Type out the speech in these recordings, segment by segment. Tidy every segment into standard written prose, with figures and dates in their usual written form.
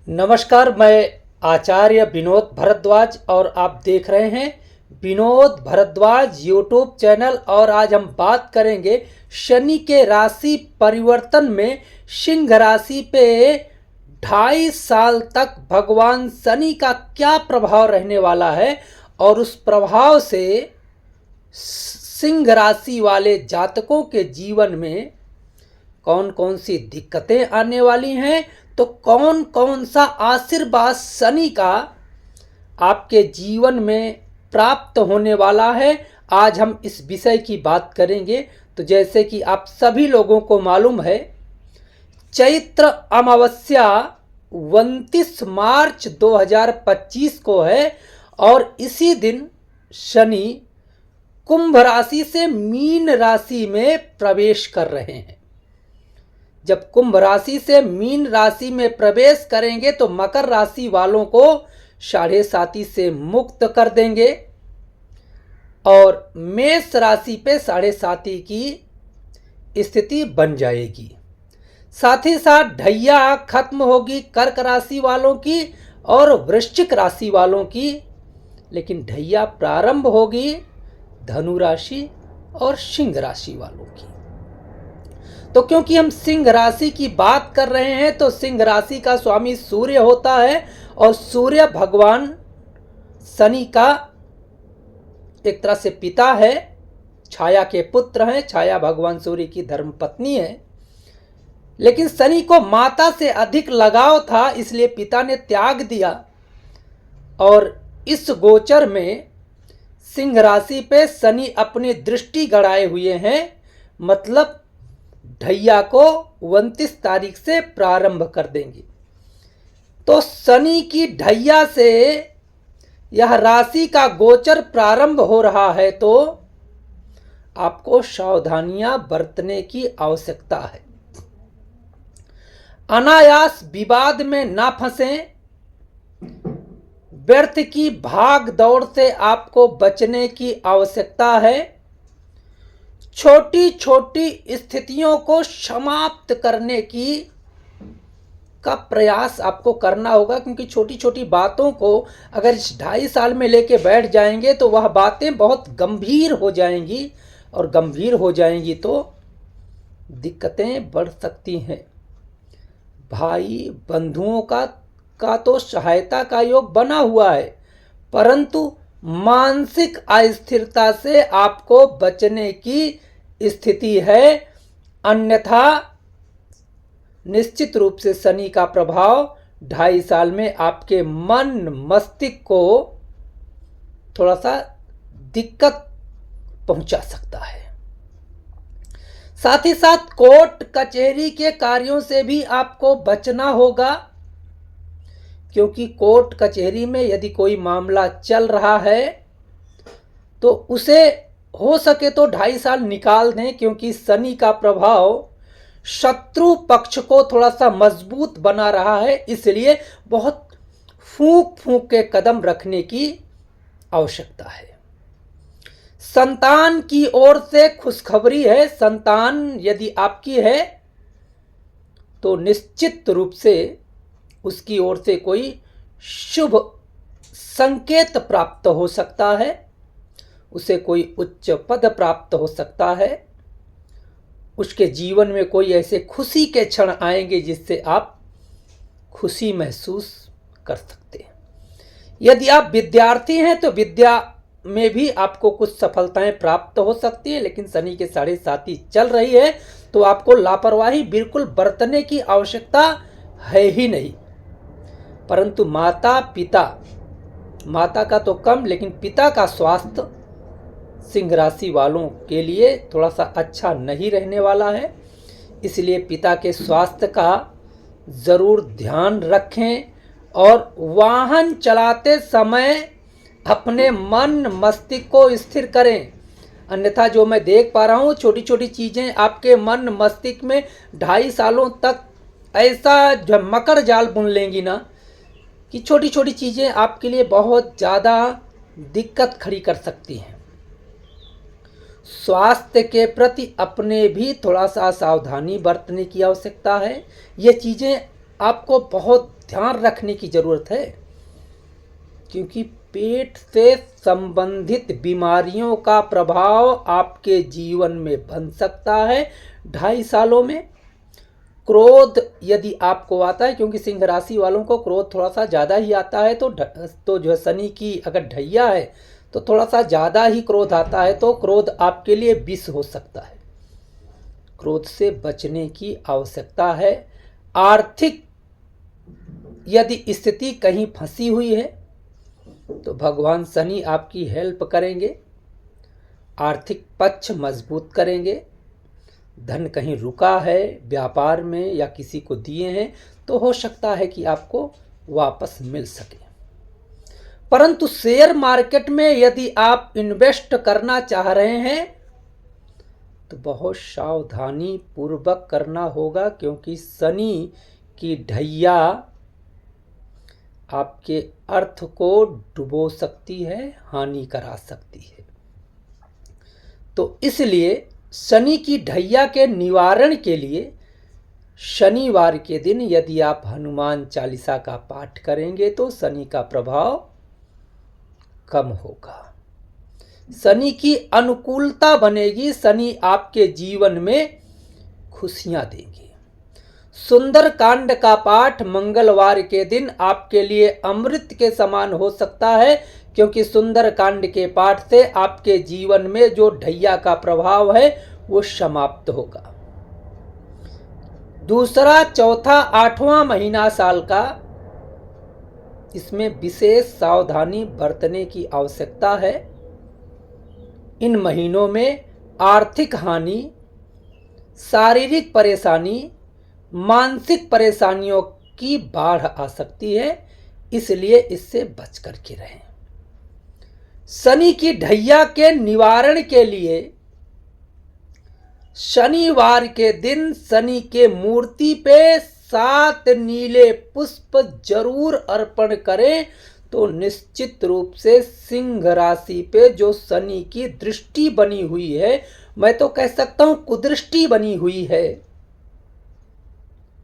नमस्कार, मैं आचार्य विनोद भारद्वाज और आप देख रहे हैं विनोद भारद्वाज यूट्यूब चैनल। और आज हम बात करेंगे शनि के राशि परिवर्तन में सिंह राशि पे 2.5 साल तक भगवान शनि का क्या प्रभाव रहने वाला है और उस प्रभाव से सिंह राशि वाले जातकों के जीवन में कौन कौन सी दिक्कतें आने वाली हैं, तो कौन कौन सा आशीर्वाद शनि का आपके जीवन में प्राप्त होने वाला है। आज हम इस विषय की बात करेंगे। तो जैसे कि आप सभी लोगों को मालूम है, चैत्र अमावस्या 29 मार्च 2025 को है और इसी दिन शनि कुंभ राशि से मीन राशि में प्रवेश कर रहे हैं। जब कुंभ राशि से मीन राशि में प्रवेश करेंगे तो मकर राशि वालों को 7.5 से मुक्त कर देंगे और मेष राशि पे 7.5 की स्थिति बन जाएगी। साथ ही साथ ढैया खत्म होगी कर्क राशि वालों की और वृश्चिक राशि वालों की, लेकिन ढैया प्रारंभ होगी धनु राशि और सिंह राशि वालों की। तो क्योंकि हम सिंह राशि की बात कर रहे हैं तो सिंह राशि का स्वामी सूर्य होता है और सूर्य भगवान शनि का एक तरह से पिता है, छाया के पुत्र हैं। छाया भगवान सूर्य की धर्मपत्नी है, लेकिन शनि को माता से अधिक लगाव था, इसलिए पिता ने त्याग दिया। और इस गोचर में सिंह राशि पे शनि अपनी दृष्टि गड़ाए हुए हैं, मतलब ढैया को 29 तारीख से प्रारंभ कर देंगे। तो शनि की ढैया से यह राशि का गोचर प्रारंभ हो रहा है, तो आपको सावधानियां बरतने की आवश्यकता है। अनायास विवाद में ना फंसें, व्यर्थ की भाग दौड़ से आपको बचने की आवश्यकता है। छोटी छोटी स्थितियों को समाप्त करने का प्रयास आपको करना होगा, क्योंकि छोटी छोटी बातों को अगर इस 2.5 साल में लेके बैठ जाएंगे तो वह बातें बहुत गंभीर हो जाएंगी और गंभीर हो जाएंगी तो दिक्कतें बढ़ सकती हैं। भाई बंधुओं का तो सहायता का योग बना हुआ है, परंतु मानसिक अस्थिरता से आपको बचने की स्थिति है, अन्यथा निश्चित रूप से शनि का प्रभाव 2.5 साल में आपके मन मस्तिष्क को थोड़ा सा दिक्कत पहुंचा सकता है। साथ ही साथ कोर्ट कचहरी के कार्यों से भी आपको बचना होगा, क्योंकि कोर्ट कचहरी में यदि कोई मामला चल रहा है तो उसे हो सके तो 2.5 साल निकाल दें, क्योंकि शनि का प्रभाव शत्रु पक्ष को थोड़ा सा मजबूत बना रहा है। इसलिए बहुत फूंक फूंक के कदम रखने की आवश्यकता है। संतान की ओर से खुशखबरी है। संतान यदि आपकी है तो निश्चित रूप से उसकी ओर से कोई शुभ संकेत प्राप्त हो सकता है, उसे कोई उच्च पद प्राप्त हो सकता है, उसके जीवन में कोई ऐसे खुशी के क्षण आएंगे जिससे आप खुशी महसूस कर सकते हैं। यदि आप विद्यार्थी हैं तो विद्या में भी आपको कुछ सफलताएं प्राप्त हो सकती है, लेकिन शनि के 7.5 चल रही है तो आपको लापरवाही बिल्कुल बरतने की आवश्यकता है ही नहीं। परंतु माता का तो कम, लेकिन पिता का स्वास्थ्य सिंह राशि वालों के लिए थोड़ा सा अच्छा नहीं रहने वाला है, इसलिए पिता के स्वास्थ्य का ज़रूर ध्यान रखें। और वाहन चलाते समय अपने मन मस्तिष्क को स्थिर करें, अन्यथा जो मैं देख पा रहा हूँ छोटी छोटी चीज़ें आपके मन मस्तिष्क में 2.5 सालों तक ऐसा मकर जाल बुन लेंगी ना कि छोटी छोटी चीज़ें आपके लिए बहुत ज़्यादा दिक्कत खड़ी कर सकती हैं। स्वास्थ्य के प्रति अपने भी थोड़ा सा सावधानी बरतने की आवश्यकता है। ये चीज़ें आपको बहुत ध्यान रखने की ज़रूरत है, क्योंकि पेट से संबंधित बीमारियों का प्रभाव आपके जीवन में बन सकता है 2.5 सालों में। क्रोध यदि आपको आता है, क्योंकि सिंह राशि वालों को क्रोध थोड़ा सा ज़्यादा ही आता है, तो जो शनि की अगर ढैया है तो थोड़ा सा ज़्यादा ही क्रोध आता है, तो क्रोध आपके लिए विष हो सकता है। क्रोध से बचने की आवश्यकता है। आर्थिक यदि स्थिति कहीं फंसी हुई है तो भगवान शनि आपकी हेल्प करेंगे, आर्थिक पक्ष मजबूत करेंगे। धन कहीं रुका है व्यापार में या किसी को दिए हैं तो हो सकता है कि आपको वापस मिल सके। परंतु शेयर मार्केट में यदि आप इन्वेस्ट करना चाह रहे हैं तो बहुत सावधानी पूर्वक करना होगा, क्योंकि शनि की ढैया आपके अर्थ को डुबो सकती है, हानि करा सकती है। तो इसलिए शनि की ढैया के निवारण के लिए शनिवार के दिन यदि आप हनुमान चालीसा का पाठ करेंगे तो शनि का प्रभाव कम होगा, शनि की अनुकूलता बनेगी, शनि आपके जीवन में खुशियां देंगे। सुंदर कांड का पाठ मंगलवार के दिन आपके लिए अमृत के समान हो सकता है, क्योंकि सुंदर कांड के पाठ से आपके जीवन में जो ढैया का प्रभाव है वो समाप्त होगा। दूसरा, चौथा, 8वां महीना साल का, इसमें विशेष सावधानी बरतने की आवश्यकता है। इन महीनों में आर्थिक हानि, शारीरिक परेशानी, मानसिक परेशानियों की बाढ़ आ सकती है, इसलिए इससे बच कर के रहें। शनि की ढैया के निवारण के लिए शनिवार के दिन शनि के मूर्ति पे 7 नीले पुष्प जरूर अर्पण करें, तो निश्चित रूप से सिंह राशि पे जो शनि की दृष्टि बनी हुई है, मैं तो कह सकता हूं कुदृष्टि बनी हुई है,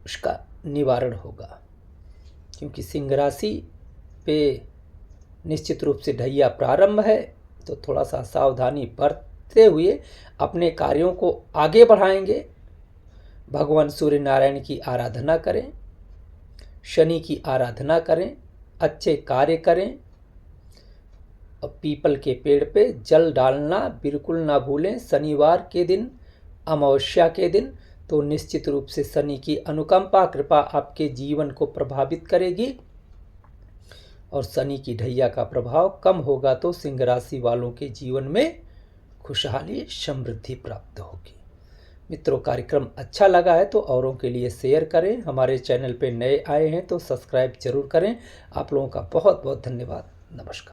उसका निवारण होगा। क्योंकि सिंह राशि पे निश्चित रूप से ढैया प्रारंभ है, तो थोड़ा सा सावधानी बरतते हुए अपने कार्यों को आगे बढ़ाएंगे। भगवान सूर्य नारायण की आराधना करें, शनि की आराधना करें, अच्छे कार्य करें, और पीपल के पेड़ पे जल डालना बिल्कुल ना भूलें शनिवार के दिन, अमावस्या के दिन। तो निश्चित रूप से शनि की अनुकंपा कृपा आपके जीवन को प्रभावित करेगी और शनि की ढैया का प्रभाव कम होगा, तो सिंह राशि वालों के जीवन में खुशहाली समृद्धि प्राप्त होगी। मित्रों, कार्यक्रम अच्छा लगा है तो औरों के लिए शेयर करें। हमारे चैनल पे नए आए हैं तो सब्सक्राइब जरूर करें। आप लोगों का बहुत बहुत धन्यवाद। नमस्कार।